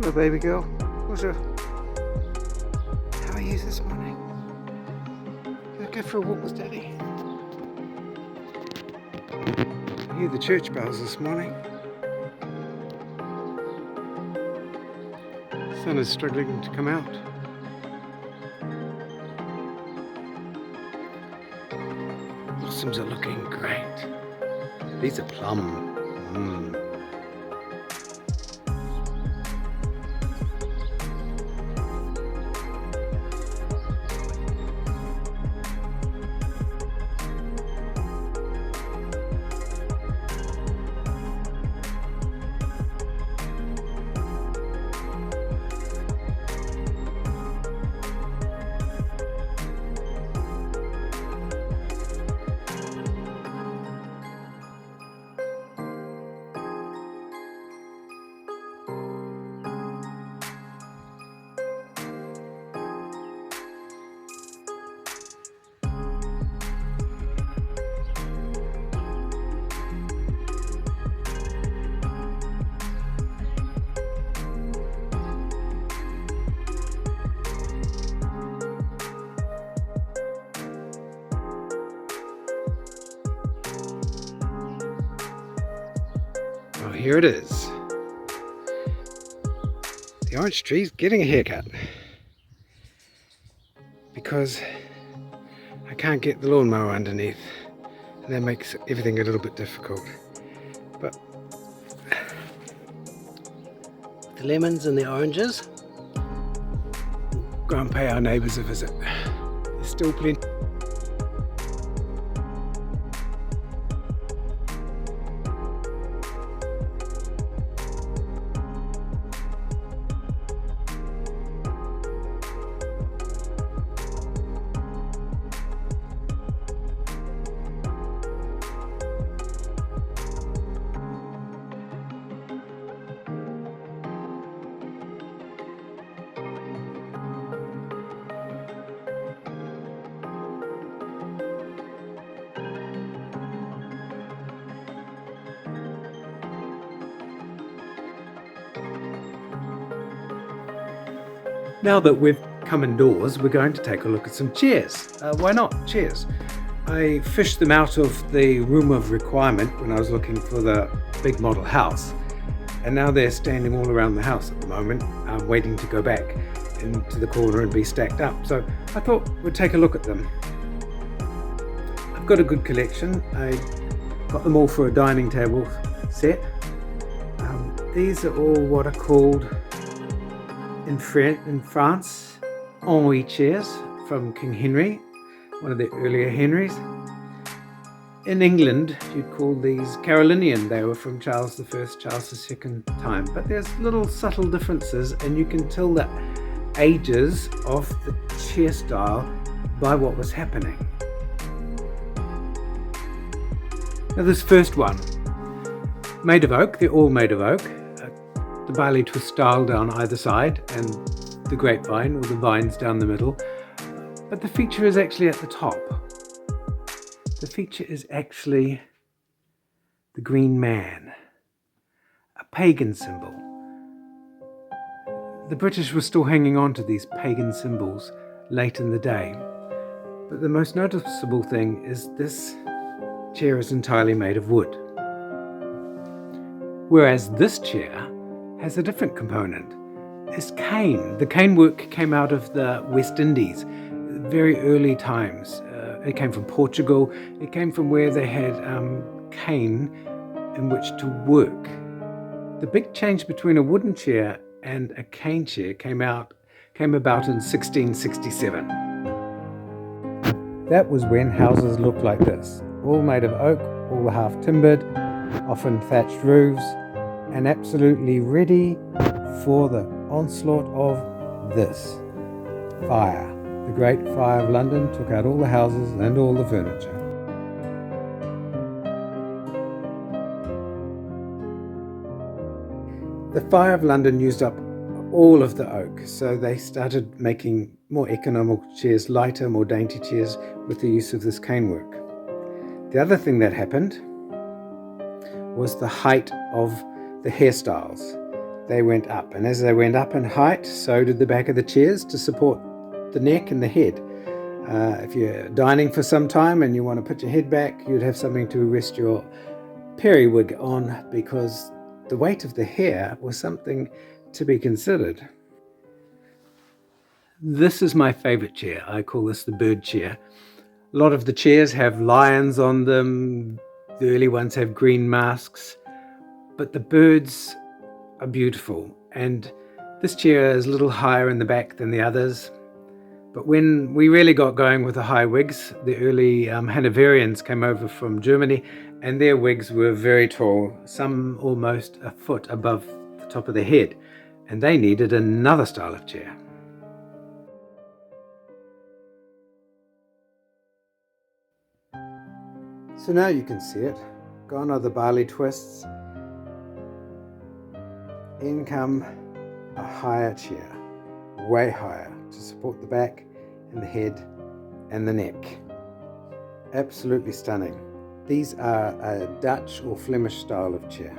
Hello, baby girl. Bonjour. How are you this morning? Gonna go for a walk with Daddy. I hear the church bells this morning. The sun is struggling to come out. Blossoms are looking great. These are plum. Oh, here it is. The orange tree's getting a haircut because I can't get the lawnmower underneath, and that makes everything a little bit difficult. But the lemons and the oranges, we'll go and pay our neighbours a visit. There's still plenty. Now that we've come indoors, we're going to take a look at some chairs. Why not? Chairs. I fished them out of the room of requirement when I was looking for the big model house. And now they're standing all around the house at the moment, waiting to go back into the corner and be stacked up. So I thought we'd take a look at them. I've got a good collection. I got them all for a dining table set. These are all what are called in France, Henri chairs from King Henry, one of the earlier Henrys. In England, you'd call these Carolinian. They were from Charles I, Charles II time. But there's little subtle differences, and you can tell the ages of the chair style by what was happening. Now this first one, made of oak, they're all made of oak. The barley twist style down either side and the grapevine or the vines down the middle. But the feature is actually at the top. The feature is actually the green man, a pagan symbol. The British were still hanging on to these pagan symbols late in the day. But the most noticeable thing is this chair is entirely made of wood. Whereas this chair has a different component. It's cane. The cane work came out of the West Indies, very early times. It came from Portugal. It came from where they had cane in which to work. The big change between a wooden chair and a cane chair came about in 1667. That was when houses looked like this, all made of oak, all half timbered, often thatched roofs, and absolutely ready for the onslaught of this fire. The Great Fire of London took out all the houses and all the furniture. The Fire of London used up all of the oak, so they started making more economical chairs, lighter, more dainty chairs with the use of this canework. The other thing that happened was the height of the hairstyles. they went up, and as they went up in height, so did the back of the chairs to support the neck and the head. If you're dining for some time and you want to put your head back, you'd have something to rest your periwig on, because the weight of the hair was something to be considered. This is my favorite chair. I call this the bird chair. A lot of the chairs have lions on them. The early ones have green masks, but the birds are beautiful. And this chair is a little higher in the back than the others. But when we really got going with the high wigs, the early Hanoverians came over from Germany, and their wigs were very tall, some almost a foot above the top of the head, and they needed another style of chair. So now you can see it. Gone are the barley twists. In come a higher chair, way higher, to support the back and the head and the neck. Absolutely stunning. These are a Dutch or Flemish style of chair.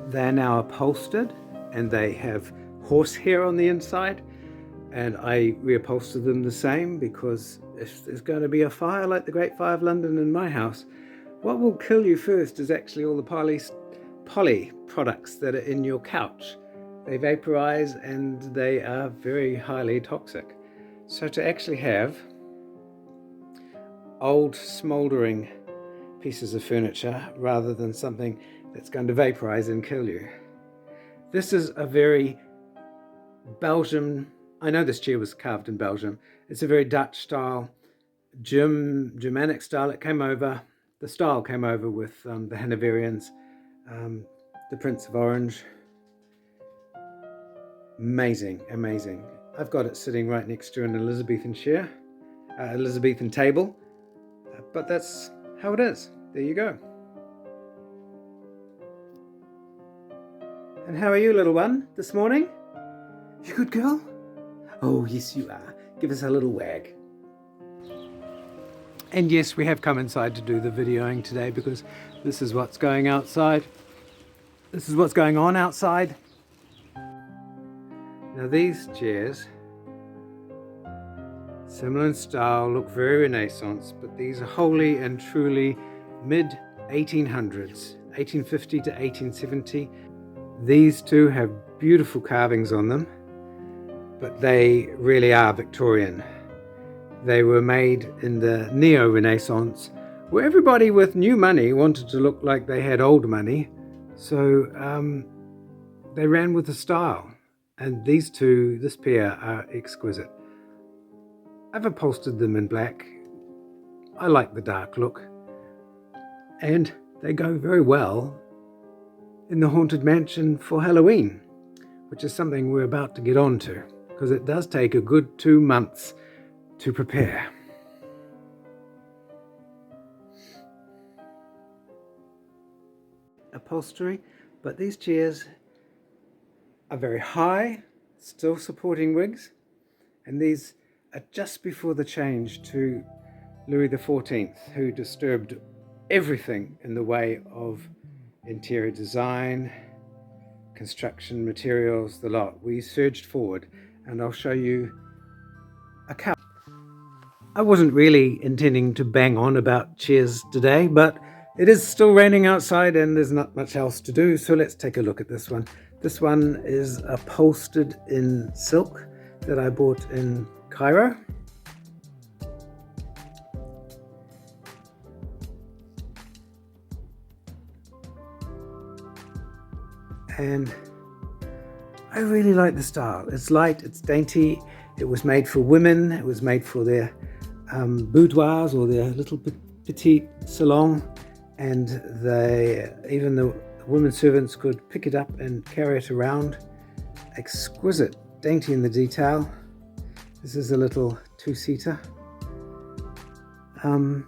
They're now upholstered, and they have horsehair on the inside, and I reupholstered them the same, because if there's going to be a fire like the Great Fire of London in my house, what will kill you first is actually all the poly products that are in your couch. They vaporize and they are very highly toxic. So to actually have old smouldering pieces of furniture rather than something that's going to vaporize and kill you. This is a very Belgian, I know this chair was carved in Belgium. It's a very Dutch style, Germanic style. It came over, the style came over with the Hanoverians, the Prince of Orange. Amazing, amazing. I've got it sitting right next to an Elizabethan chair, Elizabethan table, but that's how it is. There you go. And how are you, little one, this morning? You good girl? Oh, yes you are. Give us a little wag. And yes, we have come inside to do the videoing today, because this is what's going outside. This is what's going on outside. Now these chairs, similar in style, look very Renaissance, but these are wholly and truly mid-1800s, 1850 to 1870. These two have beautiful carvings on them, but they really are Victorian. They were made in the neo-Renaissance, where everybody with new money wanted to look like they had old money, so they ran with the style. And these two, this pair, are exquisite. I've upholstered them in black. I like the dark look, and they go very well in the Haunted Mansion for Halloween, which is something we're about to get on to, because it does take a good 2 months to prepare. Upholstery, but these chairs are very high, still supporting wigs, and these are just before the change to Louis XIV, who disturbed everything in the way of interior design, construction materials, the lot. We surged forward, and I'll show you a couch. I wasn't really intending to bang on about chairs today, but it is still raining outside and there's not much else to do, so let's take a look at this one. This one is upholstered in silk that I bought in Cairo. And I really like the style. It's light, it's dainty. It was made for women. It was made for their boudoirs or their little petite salon. And even the women servants could pick it up and carry it around. Exquisite, dainty in the detail. This is a little two-seater. And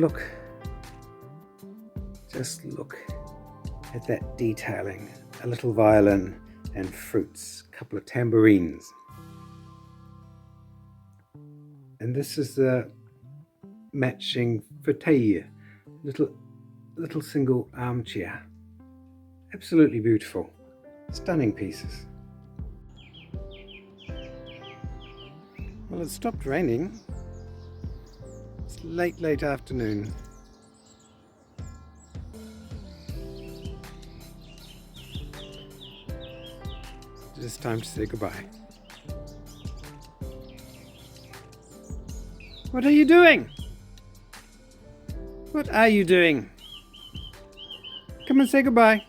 look, just look at that detailing. A little violin and fruits, a couple of tambourines. And this is the matching fauteuil, little single armchair. Absolutely beautiful. Stunning pieces. Well, it stopped raining. It's late afternoon. It's time to say goodbye. What are you doing? What are you doing? Come and say goodbye.